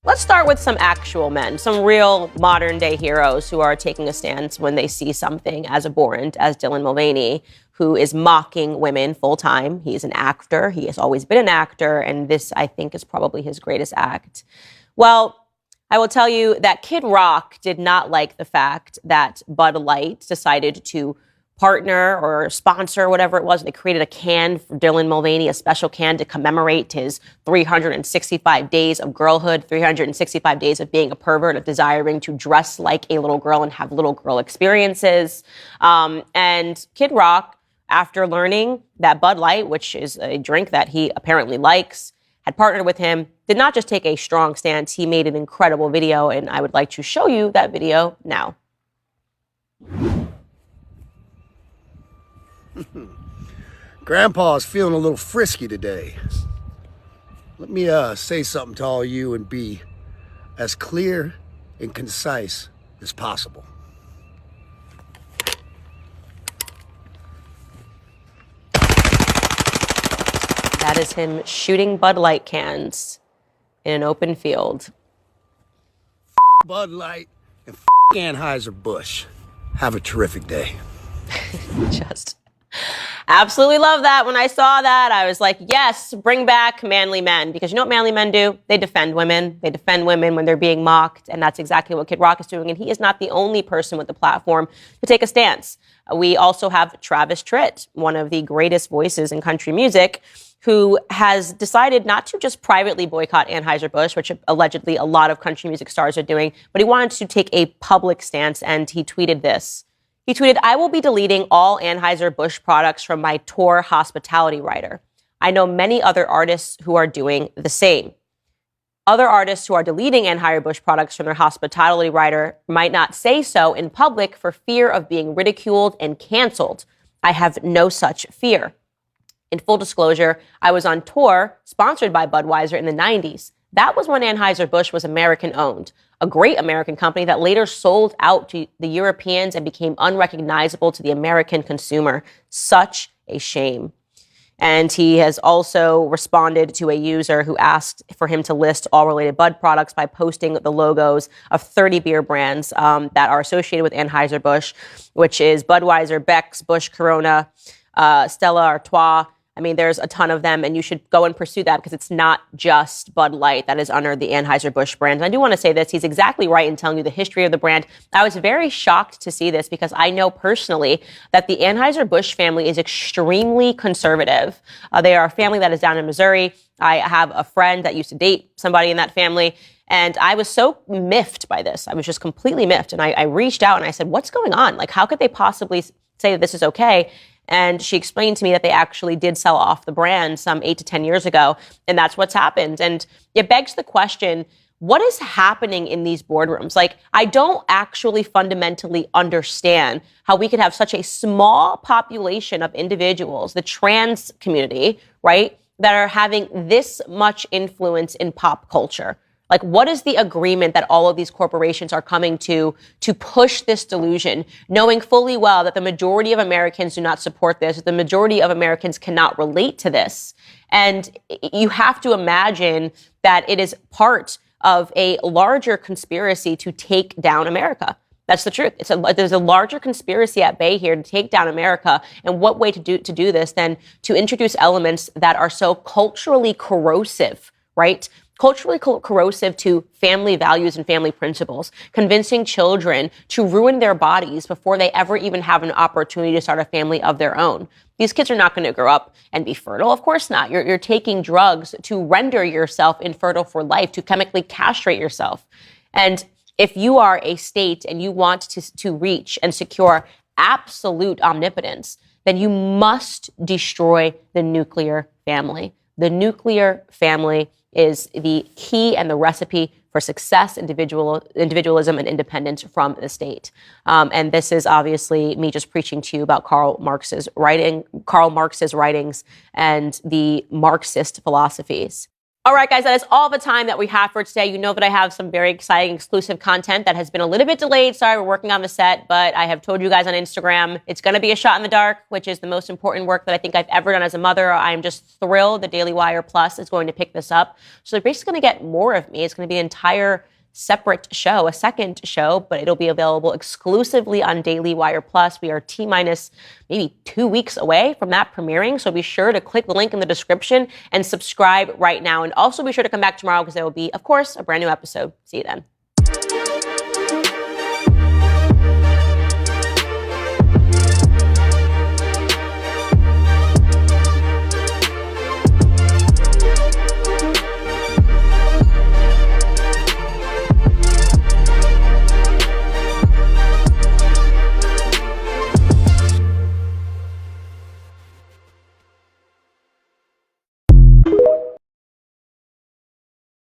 Let's start with some actual men, some real modern day heroes who are taking a stance when they see something as abhorrent as Dylan Mulvaney, who is mocking women full time. He is an actor. He has always been an actor. And this, I think, is probably his greatest act. Well, I will tell you that Kid Rock did not like the fact that Bud Light decided to partner or sponsor, whatever it was. They created a can for Dylan Mulvaney, a special can to commemorate his 365 days of girlhood, 365 days of being a pervert, of desiring to dress like a little girl and have little girl experiences. And Kid Rock, after learning that Bud Light, which is a drink that he apparently likes, had partnered with him, did not just take a strong stance. He made an incredible video, and I would like to show you that video now. Grandpa's feeling a little frisky today. Let me say something to all you and be as clear and concise as possible. That is him shooting Bud Light cans in an open field. Bud Light and Anheuser-Busch. Have a terrific day. Just absolutely love that. When I saw that, I was like, yes, bring back manly men. Because you know what manly men do? They defend women. They defend women when they're being mocked. And that's exactly what Kid Rock is doing. And he is not the only person with the platform to take a stance. We also have Travis Tritt, one of the greatest voices in country music, who has decided not to just privately boycott Anheuser-Busch, which allegedly a lot of country music stars are doing, but he wanted to take a public stance. And he tweeted this. He tweeted, "I will be deleting all Anheuser-Busch products from my tour hospitality rider. I know many other artists who are doing the same. Other artists who are deleting Anheuser-Busch products from their hospitality rider might not say so in public for fear of being ridiculed and canceled. I have no such fear. In full disclosure, I was on tour sponsored by Budweiser in the 90s. That was when Anheuser-Busch was American-owned, a great American company that later sold out to the Europeans and became unrecognizable to the American consumer. Such a shame." And he has also responded to a user who asked for him to list all related Bud products by posting the logos of 30 beer brands that are associated with Anheuser-Busch, which is Budweiser, Beck's, Busch, Corona, Stella Artois. I mean, there's a ton of them, and you should go and pursue that because it's not just Bud Light that is under the Anheuser-Busch brand. And I do want to say this. He's exactly right in telling you the history of the brand. I was very shocked to see this because I know personally that the Anheuser-Busch family is extremely conservative. They are a family that is down in Missouri. I have a friend that used to date somebody in that family. And I was so miffed by this. I was just completely miffed. And I reached out and I said, what's going on? Like, how could they possibly say that this is okay? And she explained to me that they actually did sell off the brand some 8 to 10 years ago. And that's what's happened. And it begs the question, what is happening in these boardrooms? Like, I don't actually fundamentally understand how we could have such a small population of individuals, the trans community, right, that are having this much influence in pop culture. Like, what is the agreement that all of these corporations are coming to push this delusion, knowing fully well that the majority of Americans do not support this, the majority of Americans cannot relate to this? And you have to imagine that it is part of a larger conspiracy to take down America. That's the truth. There's a larger conspiracy at bay here to take down America. And what way to do this than to introduce elements that are so culturally corrosive, right? Culturally corrosive to family values and family principles, convincing children to ruin their bodies before they ever even have an opportunity to start a family of their own. These kids are not going to grow up and be fertile. Of course not. You're taking drugs to render yourself infertile for life, to chemically castrate yourself. And if you are a state and you want to reach and secure absolute omnipotence, then you must destroy the nuclear family. The nuclear family is the key and the recipe for success, individualism, and independence from the state. And this is obviously me just preaching to you about Karl Marx's writings and the Marxist philosophies. All right, guys, that is all the time that we have for today. You know that I have some very exciting exclusive content that has been a little bit delayed. Sorry, we're working on the set, but I have told you guys on Instagram, it's going to be a shot in the dark, which is the most important work that I think I've ever done as a mother. I'm just thrilled the Daily Wire Plus is going to pick this up. So they're basically going to get more of me. It's going to be an entire separate show, a second show, but it'll be available exclusively on Daily Wire Plus. We are T-minus maybe 2 weeks away from that premiering, so be sure to click the link in the description and subscribe right now. And also be sure to come back tomorrow because there will be, of course, a brand new episode. See you then.